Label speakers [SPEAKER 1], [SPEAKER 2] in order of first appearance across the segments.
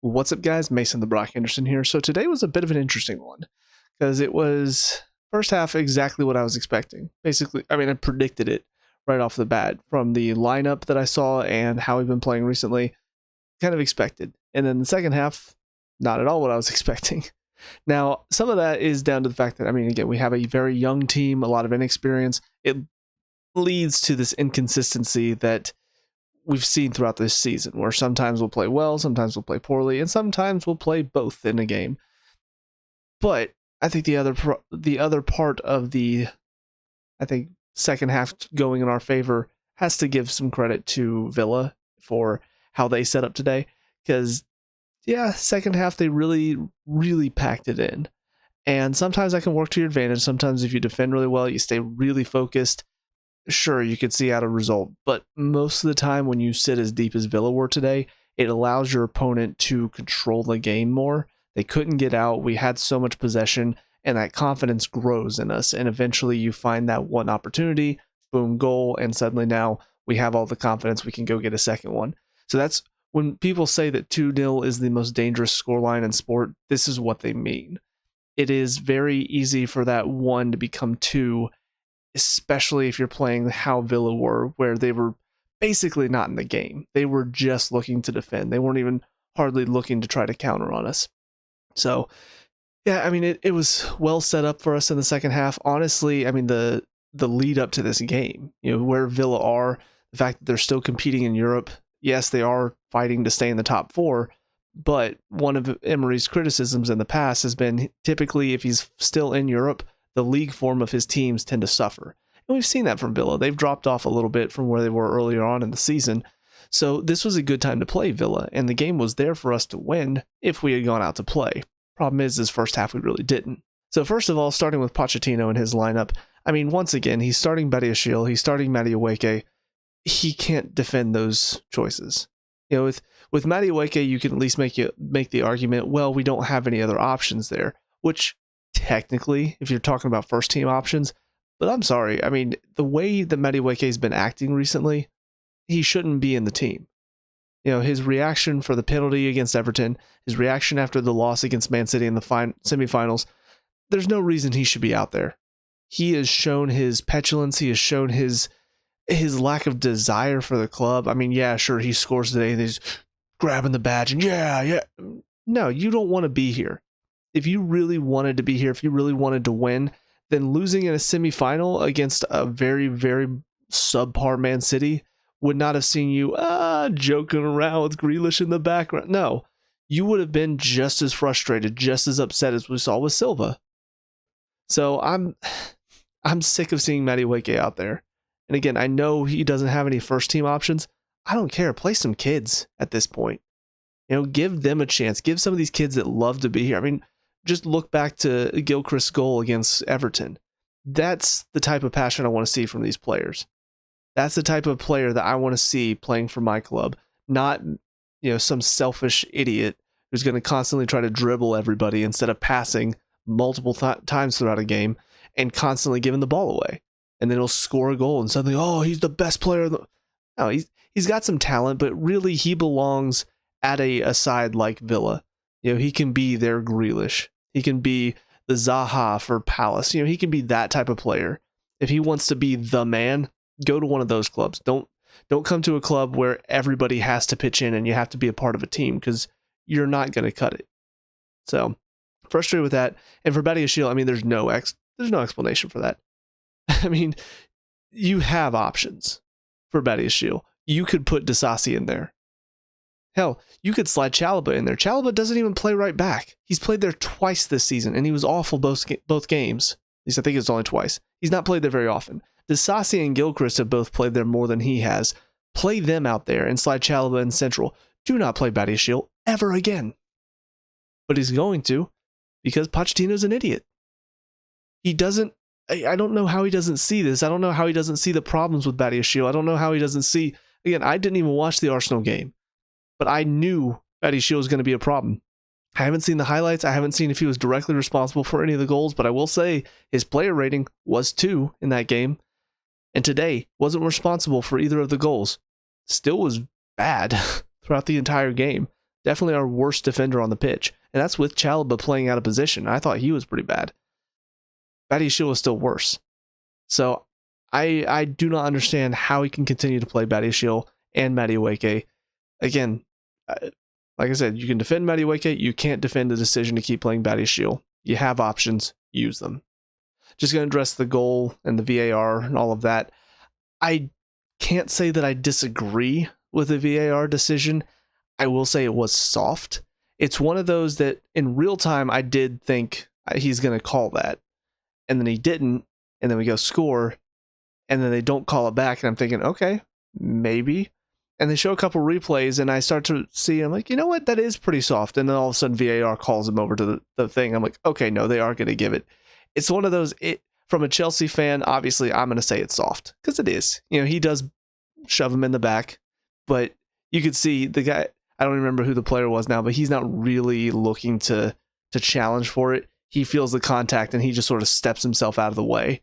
[SPEAKER 1] What's up, guys? Mason the Brock Henderson here. So today was a bit of an interesting one because it was first half exactly what I was expecting. Basically, I mean, I predicted it right off the bat from the lineup that I saw and how we've been playing recently. Kind of expected. And then the second half, not at all what I was expecting. Now, some of that is down to the fact that, I mean, again, we have a very young team, a lot of inexperience. It leads to this inconsistency that we've seen throughout this season, where sometimes we'll play well, sometimes we'll play poorly, and sometimes we'll play both in a game. But I think the other part of the, I think, second half going in our favor has to give some credit to Villa for how they set up today, because yeah, second half they really packed it in. And sometimes that can work to your advantage. Sometimes if you defend really well, you stay really focused, sure, you could see out a result, but most of the time when you sit as deep as Villa were today, it allows your opponent to control the game more. They couldn't get out. We had so much possession, and that confidence grows in us, and eventually you find that one opportunity, boom, goal, and suddenly now we have all the confidence we can go get a second one. So that's when people say that 2-0 is the most dangerous scoreline in sport, this is what they mean. It is very easy for that 1 to become 2, especially if you're playing how Villa were, where they were basically not in the game. They were just looking to defend. They weren't even hardly looking to try to counter on us. So, yeah, I mean, it was well set up for us in the second half. Honestly, I mean, the lead up to this game, you know, where Villa are, the fact that they're still competing in Europe, yes, they are fighting to stay in the top 4, but one of Emery's criticisms in the past has been typically if he's still in Europe, the league form of his teams tend to suffer. And we've seen that from Villa. They've dropped off a little bit from where they were earlier on in the season. So this was a good time to play Villa, and the game was there for us to win if we had gone out to play. Problem is, this first half we really didn't. So first of all, starting with Pochettino and his lineup, I mean, once again, he's starting Badiashile, he's starting Madueke. He can't defend those choices. You know, with Madueke, you can at least make the argument, well, we don't have any other options there, which technically, if you're talking about first team options, but I'm sorry. I mean, the way that Madueke has been acting recently, he shouldn't be in the team. You know, his reaction for the penalty against Everton, his reaction after the loss against Man City in the semifinals, there's no reason he should be out there. He has shown his petulance. He has shown his lack of desire for the club. I mean, yeah, sure, he scores today and he's grabbing the badge and yeah. No, you don't want to be here. If you really wanted to be here, if you really wanted to win, then losing in a semifinal against a very, very subpar Man City would not have seen you joking around with Grealish in the background. No, you would have been just as frustrated, just as upset as we saw with Silva. So I'm sick of seeing Madueke out there. And again, I know he doesn't have any first team options. I don't care. Play some kids at this point. You know, give them a chance. Give some of these kids that love to be here. I mean, just look back to Gilchrist's goal against Everton. That's the type of passion I want to see from these players. That's the type of player that I want to see playing for my club, not, you know, some selfish idiot who's going to constantly try to dribble everybody instead of passing multiple times throughout a game and constantly giving the ball away. And then he'll score a goal and suddenly, oh, he's the best player. No, he's got some talent, but really he belongs at a side like Villa. You know, he can be their Grealish. He can be the Zaha for Palace. You know, he can be that type of player. If he wants to be the man, go to one of those clubs. Don't come to a club where everybody has to pitch in and you have to be a part of a team, because you're not going to cut it. So frustrated with that. And for Badiashile, I mean, there's no explanation for that. I mean, you have options for Badiashile. You could put Disasi in there. Hell, you could slide Chalobah in there. Chalobah doesn't even play right back. He's played there twice this season, and he was awful both games. At least I think it's only twice. He's not played there very often. Disasi and Gilchrist have both played there more than he has. Play them out there and slide Chalobah in central. Do not play Badiashile ever again. But he's going to, because Pochettino's an idiot. He doesn't. I don't know how he doesn't see this. I don't know how he doesn't see the problems with Badiashile. I don't know how he doesn't see. Again, I didn't even watch the Arsenal game, but I knew Badiashile was going to be a problem. I haven't seen the highlights. I haven't seen if he was directly responsible for any of the goals, but I will say his player rating was 2 in that game. And today wasn't responsible for either of the goals. Still was bad throughout the entire game. definitely our worst defender on the pitch. And that's with Chalobah playing out of position. I thought he was pretty bad. Badiashile was still worse. So I do not understand how he can continue to play Badiashile and Madueke. Again, like I said, you can defend Madueke. You can't defend the decision to keep playing Badiashile. You have options, use them. Just going to address the goal and the VAR and all of that. I can't say that I disagree with the VAR decision. I will say it was soft. It's one of those that in real time I did think he's going to call that. And then he didn't. And then we go score. And then they don't call it back. And I'm thinking, okay, maybe. And they show a couple replays and I start to see, I'm like, you know what? That is pretty soft. And then all of a sudden VAR calls him over to the thing. I'm like, okay, no, they are going to give it. It's one of those, from a Chelsea fan, obviously I'm going to say it's soft because it is. You know, he does shove him in the back, but you could see the guy, I don't remember who the player was now, but he's not really looking to challenge for it. He feels the contact and he just sort of steps himself out of the way.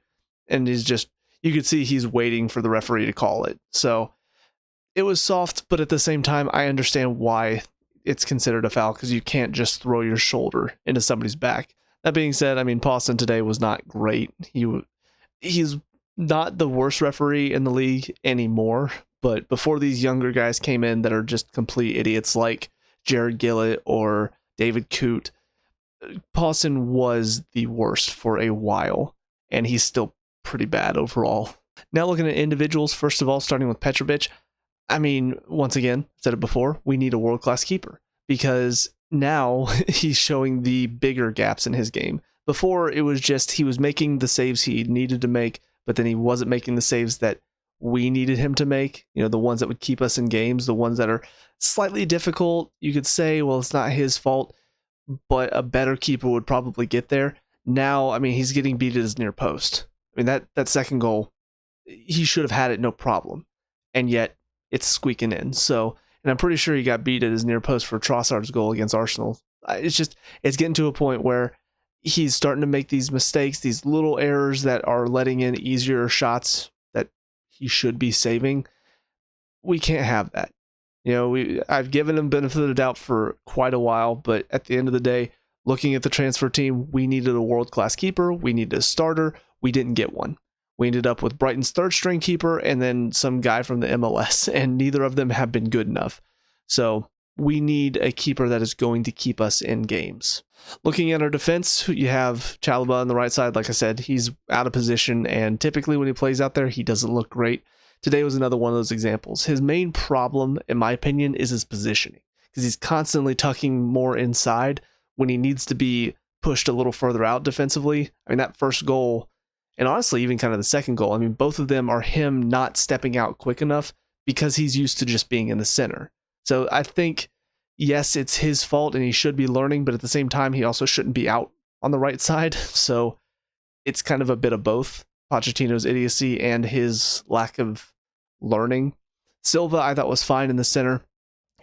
[SPEAKER 1] And he's just, you could see he's waiting for the referee to call it. So it was soft, but at the same time, I understand why it's considered a foul because you can't just throw your shoulder into somebody's back. That being said, I mean, Pawson today was not great. He's not the worst referee in the league anymore, but before these younger guys came in that are just complete idiots like Jared Gillett or David Coote, Pawson was the worst for a while, and he's still pretty bad overall. Now looking at individuals, first of all, starting with Petrovic, I mean, once again, said it before, we need a world-class keeper because now he's showing the bigger gaps in his game. Before, it was just he was making the saves he needed to make, but then he wasn't making the saves that we needed him to make. You know, the ones that would keep us in games, the ones that are slightly difficult. You could say, well, it's not his fault, but a better keeper would probably get there. Now, I mean, he's getting beat at his near post. I mean, that second goal, he should have had it no problem. And yet, it's squeaking in. So, and I'm pretty sure he got beat at his near post for Trossard's goal against Arsenal. It's getting to a point where he's starting to make these mistakes, these little errors that are letting in easier shots that he should be saving. We can't have that. You know, I've given him benefit of the doubt for quite a while, but at the end of the day, looking at the transfer team, we needed a world-class keeper. We needed a starter. We didn't get one. We ended up with Brighton's third-string keeper and then some guy from the MLS, and neither of them have been good enough. So we need a keeper that is going to keep us in games. Looking at our defense, you have Chalobah on the right side. Like I said, he's out of position, and typically when he plays out there, he doesn't look great. Today was another one of those examples. His main problem, in my opinion, is his positioning, because he's constantly tucking more inside when he needs to be pushed a little further out defensively. I mean, that first goal, and honestly, even kind of the second goal, I mean, both of them are him not stepping out quick enough because he's used to just being in the center. So I think, yes, it's his fault and he should be learning, but at the same time, he also shouldn't be out on the right side. So it's kind of a bit of both Pochettino's idiocy and his lack of learning. Silva, I thought, was fine in the center.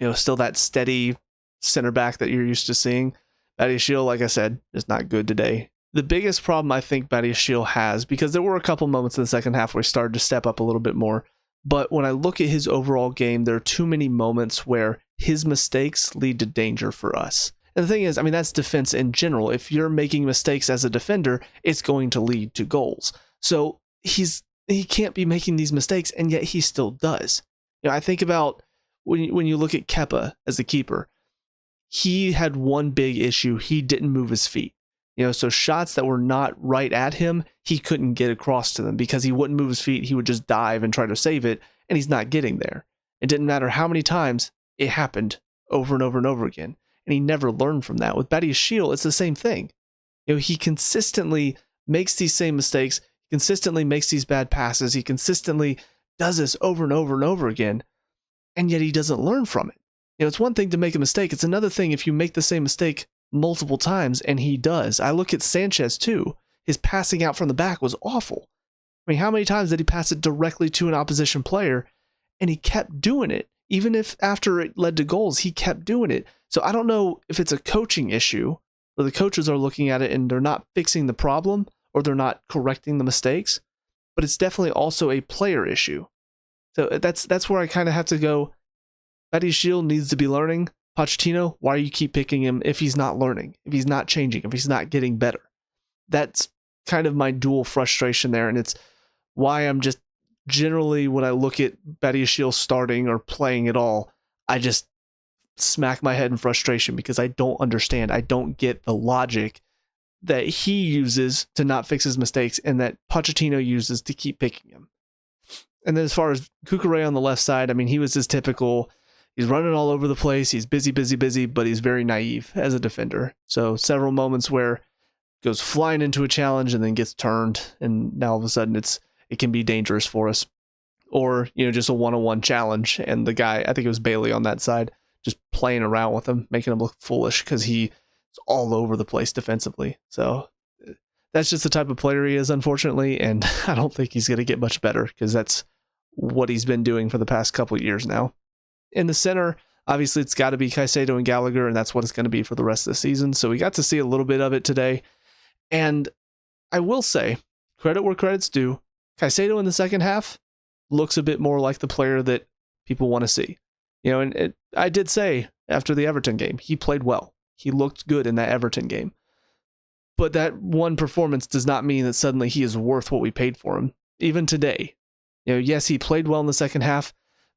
[SPEAKER 1] You know, still that steady center back that you're used to seeing. Badiashile, like I said, is not good today. The biggest problem I think Badiashile has, because there were a couple moments in the second half where he started to step up a little bit more, but when I look at his overall game, there are too many moments where his mistakes lead to danger for us. And the thing is, I mean, that's defense in general. If you're making mistakes as a defender, it's going to lead to goals. So he can't be making these mistakes, and yet he still does. You know, I think about when you look at Kepa as the keeper, he had one big issue. He didn't move his feet. You know, so shots that were not right at him, he couldn't get across to them because he wouldn't move his feet. He would just dive and try to save it, and he's not getting there. It didn't matter how many times it happened over and over and over again, and he never learned from that. With Badiashile, it's the same thing. You know, he consistently makes these same mistakes, he consistently makes these bad passes, he consistently does this over and over and over again, and yet he doesn't learn from it. You know, it's one thing to make a mistake. It's another thing if you make the same mistake multiple times, and he does. I look at Sanchez too. His passing out from the back was awful. I mean, how many times did he pass it directly to an opposition player, and he kept doing it? Even if after it led to goals, he kept doing it. So I don't know if it's a coaching issue, or the coaches are looking at it and they're not fixing the problem, or they're not correcting the mistakes, but it's definitely also a player issue. So that's where I kind of have to go. Badiashile needs to be learning, Pochettino, why do you keep picking him if he's not learning, if he's not changing, if he's not getting better? That's kind of my dual frustration there, and it's why I'm just generally, when I look at Badiashile starting or playing at all, I just smack my head in frustration because I don't understand. I don't get the logic that he uses to not fix his mistakes and that Pochettino uses to keep picking him. And then as far as Cucurella on the left side, I mean, he was his typical, he's running all over the place. He's busy, but he's very naive as a defender. So several moments where goes flying into a challenge and then gets turned, and now all of a sudden it can be dangerous for us. Or, just a one-on-one challenge, and the guy, I think it was Bailey on that side, just playing around with him, making him look foolish because he's all over the place defensively. So that's just the type of player he is, unfortunately, and I don't think he's going to get much better because that's what he's been doing for the past couple of years now. In the center, obviously it's got to be Caicedo and Gallagher, and that's what it's going to be for the rest of the season. So we got to see a little bit of it today. And I will say, credit where credit's due, Caicedo in the second half looks a bit more like the player that people want to see. And I did say after the Everton game, he played well. He looked good in that Everton game. But that one performance does not mean that suddenly he is worth what we paid for him. Even today, yes, he played well in the second half,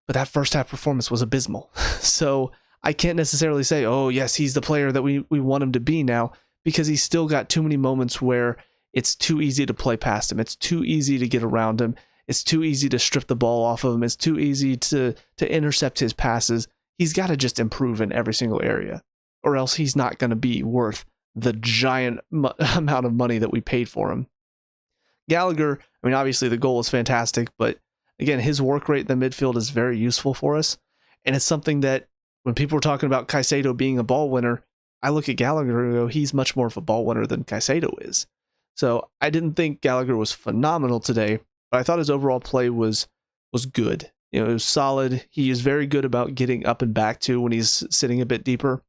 [SPEAKER 1] but that first half performance was abysmal. So I can't necessarily say, oh, yes, he's the player that we want him to be now, because he's still got too many moments where it's too easy to play past him. It's too easy to get around him. It's too easy to strip the ball off of him. It's too easy to intercept his passes. He's got to just improve in every single area, or else he's not going to be worth the giant amount of money that we paid for him. Gallagher, I mean, obviously the goal is fantastic, but again, his work rate in the midfield is very useful for us. And it's something that when people are talking about Caicedo being a ball winner, I look at Gallagher and go, he's much more of a ball winner than Caicedo is. So I didn't think Gallagher was phenomenal today, but I thought his overall play was good. It was solid. He is very good about getting up and back too when he's sitting a bit deeper.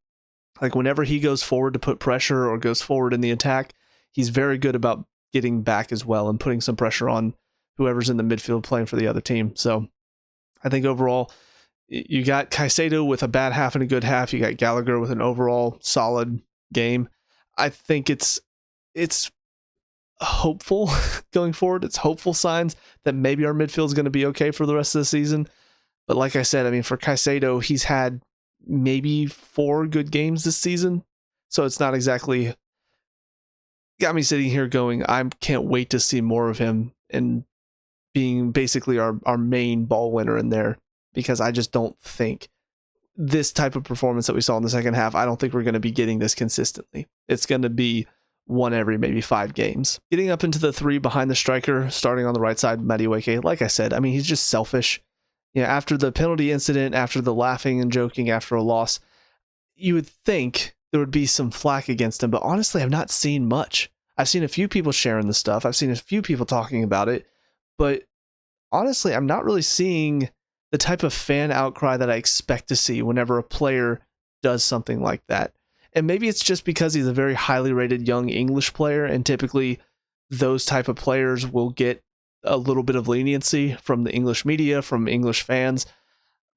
[SPEAKER 1] Like whenever he goes forward to put pressure or goes forward in the attack, he's very good about getting back as well and putting some pressure on whoever's in the midfield playing for the other team. So I think overall, you got Caicedo with a bad half and a good half. You got Gallagher with an overall solid game. I think it's hopeful going forward. It's hopeful signs that maybe our midfield is going to be okay for the rest of the season. But like I said, I mean, for Caicedo, he's had maybe 4 good games this season. So it's not exactly got me sitting here going, I can't wait to see more of him and being basically our main ball winner in there, because I just don't think this type of performance that we saw in the second half, I don't think we're going to be getting this consistently. It's going to be one every maybe 5 games. Getting up into the 3 behind the striker, starting on the right side, Madueke, like I said, I mean, he's just selfish. After the penalty incident, after the laughing and joking after a loss, you would think there would be some flack against him, but honestly, I've not seen much. I've seen a few people sharing the stuff. I've seen a few people talking about it, but honestly, I'm not really seeing the type of fan outcry that I expect to see whenever a player does something like that. And maybe it's just because he's a very highly rated young English player, and typically those type of players will get a little bit of leniency from the English media, from English fans.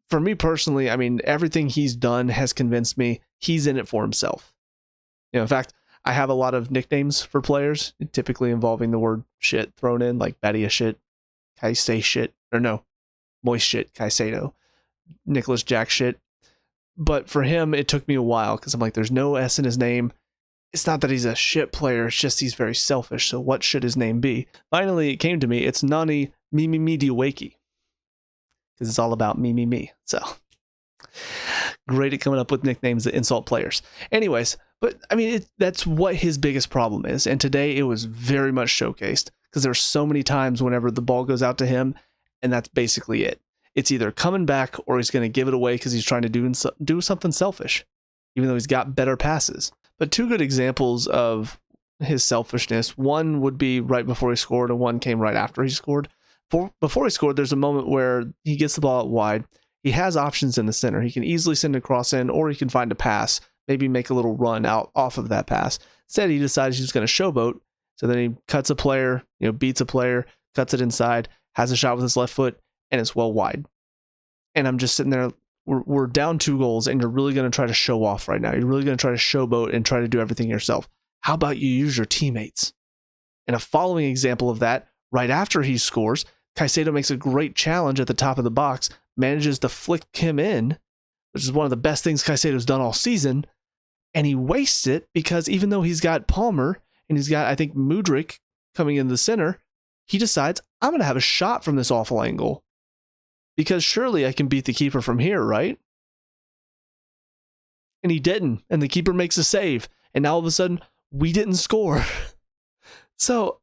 [SPEAKER 1] For me personally, I mean, everything he's done has convinced me he's in it for himself. In fact, I have a lot of nicknames for players, typically involving the word shit thrown in, like Badia shit, Kaise shit, or no, Moist shit, Caicedo, Nicholas Jack shit. But for him, it took me a while because I'm like, there's no S in his name. It's not that he's a shit player, it's just he's very selfish, so what should his name be? Finally, it came to me, it's Nani Mimi Diaweki, because it's all about me. So, great at coming up with nicknames that insult players. Anyways, but I mean, that's what his biggest problem is, and today it was very much showcased, because there's so many times whenever the ball goes out to him, and that's basically it. It's either coming back or he's going to give it away because he's trying to do something selfish, even though he's got better passes. But 2 good examples of his selfishness. One would be right before he scored, and one came right after he scored. Before he scored, there's a moment where he gets the ball out wide. He has options in the center. He can easily send a cross in, or he can find a pass, maybe make a little run out off of that pass. Instead, he decides he's going to showboat. So then he cuts a player, beats a player, cuts it inside, has a shot with his left foot, and it's well wide. And I'm just sitting there we're down 2 goals and you're really going to try to show off right now. You're really going to try to showboat and try to do everything yourself. How about you use your teammates? And a following example of that, right after he scores, Caicedo makes a great challenge at the top of the box, manages to flick him in, which is one of the best things Caicedo's done all season, and he wastes it because even though he's got Palmer and he's got, I think, Mudryk coming in the center, he decides, I'm going to have a shot from this awful angle because surely I can beat the keeper from here, right? And he didn't, and the keeper makes a save, and now all of a sudden, we didn't score. So,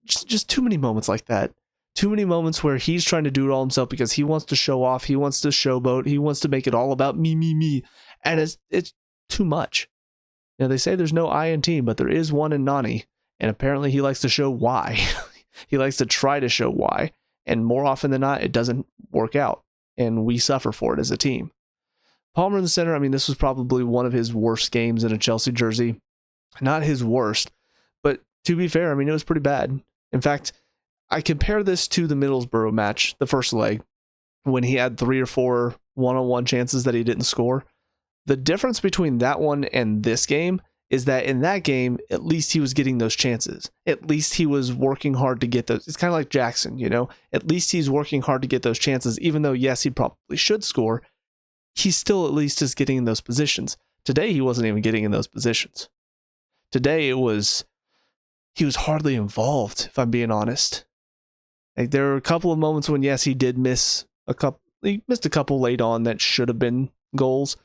[SPEAKER 1] just too many moments like that. Too many moments where he's trying to do it all himself because he wants to show off, he wants to showboat, he wants to make it all about me. And it's too much. You know, they say there's no I in team, but there is one in Nani. And apparently he likes to show why. He likes to try to show why. And more often than not, it doesn't work out. And we suffer for it as a team. Palmer in the center, I mean, this was probably one of his worst games in a Chelsea jersey. Not his worst, but to be fair, I mean, it was pretty bad. In fact, I compare this to the Middlesbrough match, the first leg, when he had 3 or 4 one-on-one chances that he didn't score. The difference between that one and this game is that in that game, at least he was getting those chances. At least he was working hard to get those. It's kind of like Jackson, you know? At least he's working hard to get those chances, even though, yes, he probably should score. He still at least is getting in those positions. Today, he wasn't even getting in those positions. Today, he was hardly involved, if I'm being honest. Like, there were a couple of moments when, yes, he did miss a couple. He missed a couple late on that should have been goals.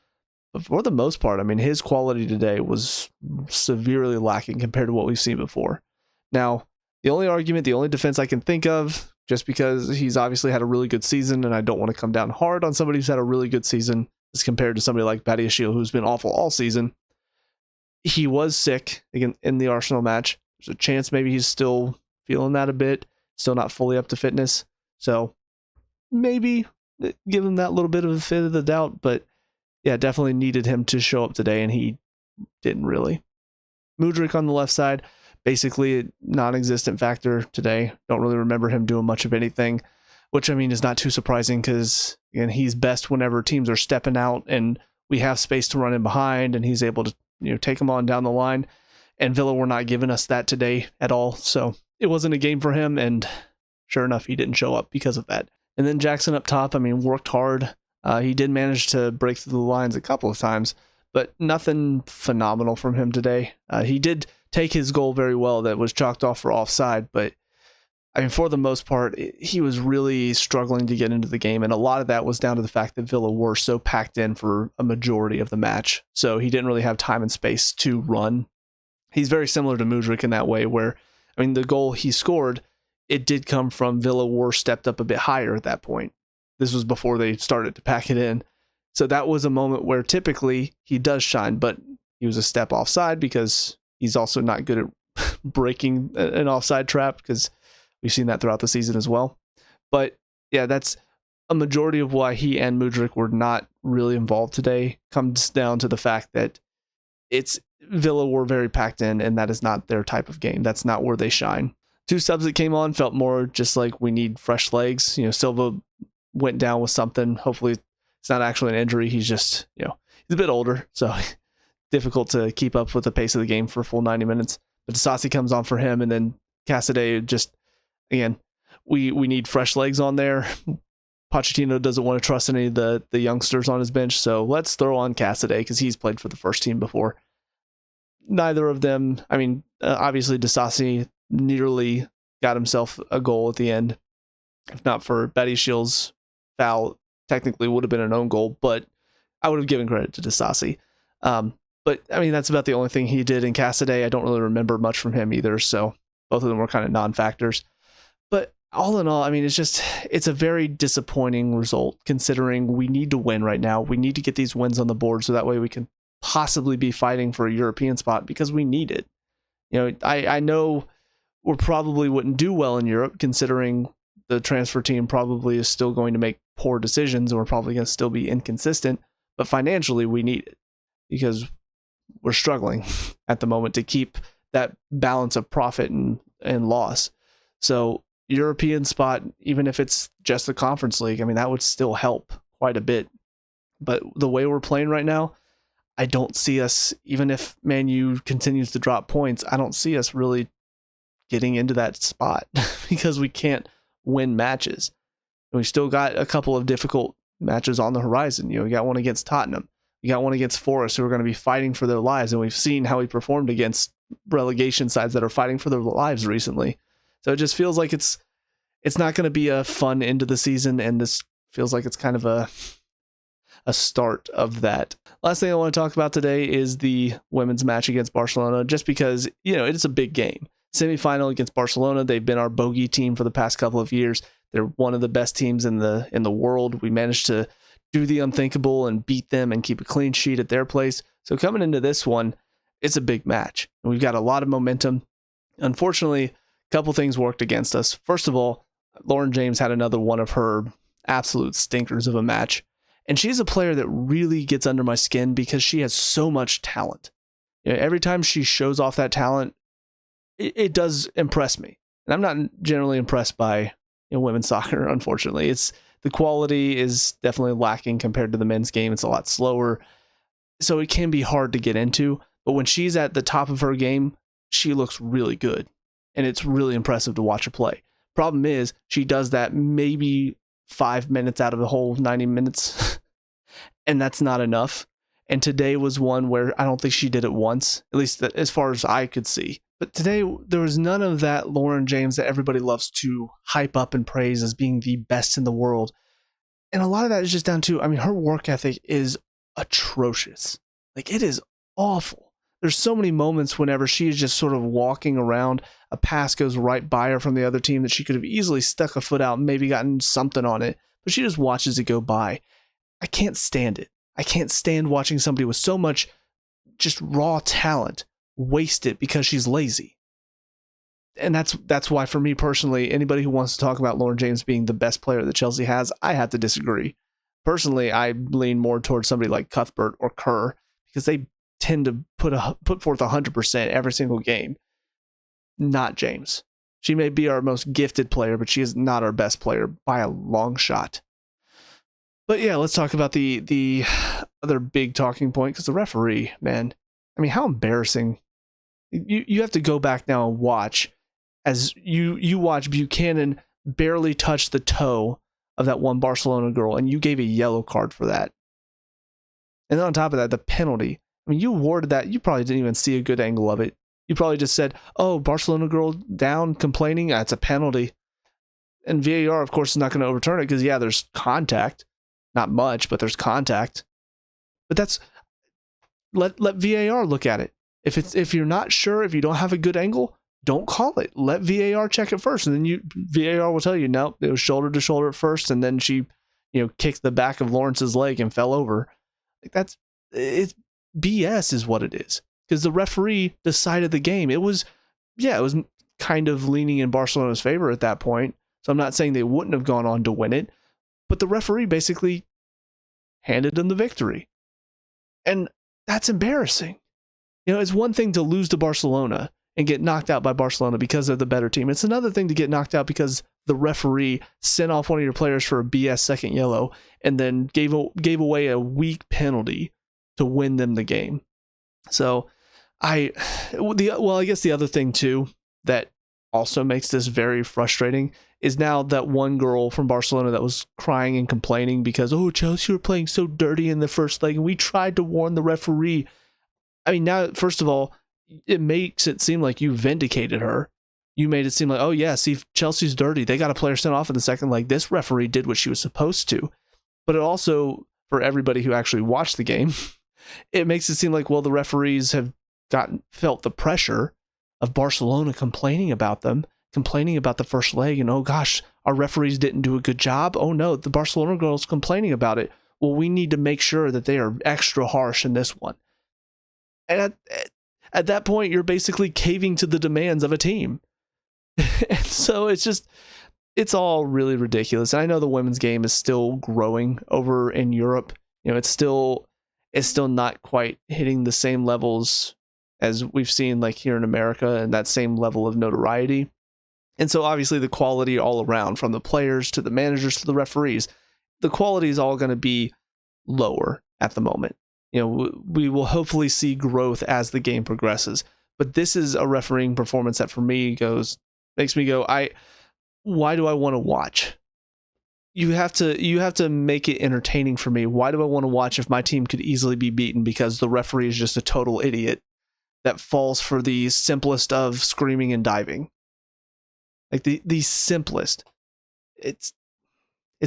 [SPEAKER 1] But for the most part, I mean, his quality today was severely lacking compared to what we've seen before. Now, the only defense I can think of, just because he's obviously had a really good season, and I don't want to come down hard on somebody who's had a really good season as compared to somebody like Badiashile, who's been awful all season. He was sick again in the Arsenal match. There's a chance maybe he's still feeling that a bit, still not fully up to fitness. So maybe give him that little bit of a fit of the doubt, but yeah, definitely needed him to show up today, and he didn't really. Mudryk on the left side, basically a non-existent factor today. Don't really remember him doing much of anything, which, I mean, is not too surprising because, again, he's best whenever teams are stepping out and we have space to run in behind, and he's able to, you know, take them on down the line. And Villa were not giving us that today at all, so it wasn't a game for him, and sure enough, he didn't show up because of that. And then Jackson up top, I mean, worked hard. He did manage to break through the lines a couple of times, but nothing phenomenal from him today. He did take his goal very well that was chalked off for offside, but I mean, for the most part, he was really struggling to get into the game, and a lot of that was down to the fact that Villa were so packed in for a majority of the match, so he didn't really have time and space to run. He's very similar to Mudryk in that way, where, I mean, the goal he scored, it did come from Villa were stepped up a bit higher at that point. This was before they started to pack it in. So that was a moment where typically he does shine, but he was a step offside because he's also not good at breaking an offside trap, because we've seen that throughout the season as well. But yeah, that's a majority of why he and Mudryk were not really involved today. Comes down to the fact that it's Villa were very packed in, and that is not their type of game. That's not where they shine. 2 subs that came on felt more just like we need fresh legs. You know, Silva went down with something. Hopefully it's not actually an injury. He's just, you know, he's a bit older, so difficult to keep up with the pace of the game for a full 90 minutes. But Disasi comes on for him, and then Cassidy just, again, we need fresh legs on there. Pochettino doesn't want to trust any of the youngsters on his bench, so let's throw on Cassidy because he's played for the first team before. Neither of them, I mean, obviously Disasi nearly got himself a goal at the end. If not for Badiashile's foul, technically would have been an own goal, but I would have given credit to Disasi. But I mean, that's about the only thing he did in Cassidy. I don't really remember much from him either, so both of them were kind of non-factors. But all in all, I mean, it's a very disappointing result considering we need to win right now. We need to get these wins on the board so that way we can possibly be fighting for a European spot because we need it. You know, I know we probably wouldn't do well in Europe considering the transfer team probably is still going to make poor decisions and we're probably going to still be inconsistent, but financially we need it because we're struggling at the moment to keep that balance of profit and loss. So European spot, even if it's just the Conference League, I mean, that would still help quite a bit. But the way we're playing right now, I don't see us, even if Man U continues to drop points, I don't see us really getting into that spot because we can't win matches. And we've still got a couple of difficult matches on the horizon. We got one against Tottenham. We got one against Forest, who are going to be fighting for their lives. And we've seen how we performed against relegation sides that are fighting for their lives recently. So it just feels like it's not going to be a fun end of the season. And this feels like it's kind of a start of that. Last thing I want to talk about today is the women's match against Barcelona, just because, it's a big game. Semi-final against Barcelona. They've been our bogey team for the past couple of years. They're one of the best teams in the world. We managed to do the unthinkable and beat them and keep a clean sheet at their place. So coming into this one, it's a big match. We've got a lot of momentum. Unfortunately, a couple things worked against us. First of all, Lauren James had another one of her absolute stinkers of a match. And she's a player that really gets under my skin because she has so much talent. Every time she shows off that talent, it does impress me. And I'm not generally impressed by women's soccer, unfortunately. The quality is definitely lacking compared to the men's game. It's a lot slower. So it can be hard to get into. But when she's at the top of her game, she looks really good. And it's really impressive to watch her play. Problem is, she does that maybe 5 minutes out of the whole 90 minutes. And that's not enough. And today was one where I don't think she did it once, at least as far as I could see. But today, there was none of that Lauren James that everybody loves to hype up and praise as being the best in the world. And a lot of that is just down to, her work ethic is atrocious. Like, it is awful. There's so many moments whenever she is just sort of walking around, a pass goes right by her from the other team that she could have easily stuck a foot out and maybe gotten something on it, but she just watches it go by. I can't stand it. I can't stand watching somebody with so much just raw talent waste it because she's lazy. And that's why, for me personally, anybody who wants to talk about Lauren James being the best player that Chelsea has, I have to disagree. Personally, I lean more towards somebody like Cuthbert or Kerr because they tend to put forth 100% every single game. Not James. She may be our most gifted player, but she is not our best player by a long shot. But yeah, let's talk about the other big talking point, because the referee, man, how embarrassing. You have to go back now and watch as you watch Buchanan barely touch the toe of that one Barcelona girl, and you gave a yellow card for that. And then on top of that, the penalty. You awarded that. You probably didn't even see a good angle of it. You probably just said, oh, Barcelona girl down complaining, that's a penalty. And VAR, of course, is not going to overturn it because, yeah, there's contact. Not much, but there's contact. But that's let VAR look at it. If you're not sure, if you don't have a good angle, don't call it. Let VAR check it first, and then VAR will tell you, no, it was shoulder to shoulder at first, and then she, kicked the back of Lawrence's leg and fell over. It's BS is what it is, because the referee decided the game. It was kind of leaning in Barcelona's favor at that point. So I'm not saying they wouldn't have gone on to win it. But the referee basically handed them the victory. And that's embarrassing. It's one thing to lose to Barcelona and get knocked out by Barcelona because they're the better team. It's another thing to get knocked out because the referee sent off one of your players for a BS second yellow and then gave away a weak penalty to win them the game. So I guess the other thing too that also makes this very frustrating is now that one girl from Barcelona that was crying and complaining because, oh, Chelsea were playing so dirty in the first leg and we tried to warn the referee. Now, first of all, it makes it seem like you vindicated her. You made it seem like, oh yeah, see, Chelsea's dirty. They got a player sent off in the second leg. This referee did what she was supposed to. But it also, for everybody who actually watched the game, it makes it seem like, well, the referees have felt the pressure of Barcelona complaining about them, complaining about the first leg, and oh gosh, our referees didn't do a good job. Oh no, the Barcelona girls complaining about it. Well, we need to make sure that they are extra harsh in this one. And at that point, you're basically caving to the demands of a team. And so it's all really ridiculous. And I know the women's game is still growing over in Europe. It's still not quite hitting the same levels as we've seen like here in America, and that same level of notoriety. And so obviously the quality all around, from the players to the managers to the referees, the quality is all going to be lower at the moment. We will hopefully see growth as the game progresses. But this is a refereeing performance that for me makes me go, why do I want to watch? You have to make it entertaining for me. Why do I want to watch if my team could easily be beaten because the referee is just a total idiot that falls for the simplest of screaming and diving? Like the simplest. It's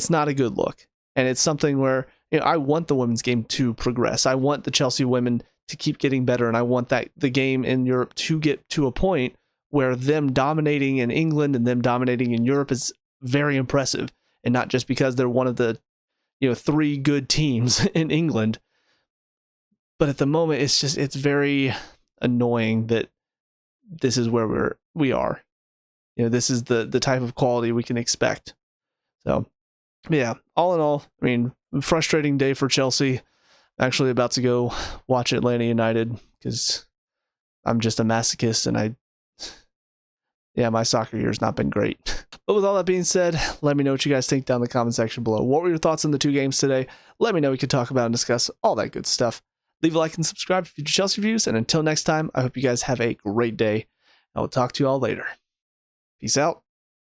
[SPEAKER 1] not a good look. And it's something where I want the women's game to progress. I want the Chelsea women to keep getting better, and I want the game in Europe to get to a point where them dominating in England and them dominating in Europe is very impressive, and not just because they're one of the 3 good teams in England. But at the moment, it's very annoying that this is where we are. This is the type of quality we can expect. So yeah, all in all, I mean, frustrating day for Chelsea. I'm actually about to go watch Atlanta United because I'm just a masochist, and my soccer year's not been great. But with all that being said, let me know what you guys think down in the comment section below. What were your thoughts on the 2 games today? Let me know. We could talk about and discuss all that good stuff. Leave a like and subscribe for future Chelsea reviews. And until next time, I hope you guys have a great day. I will talk to you all later. Peace out.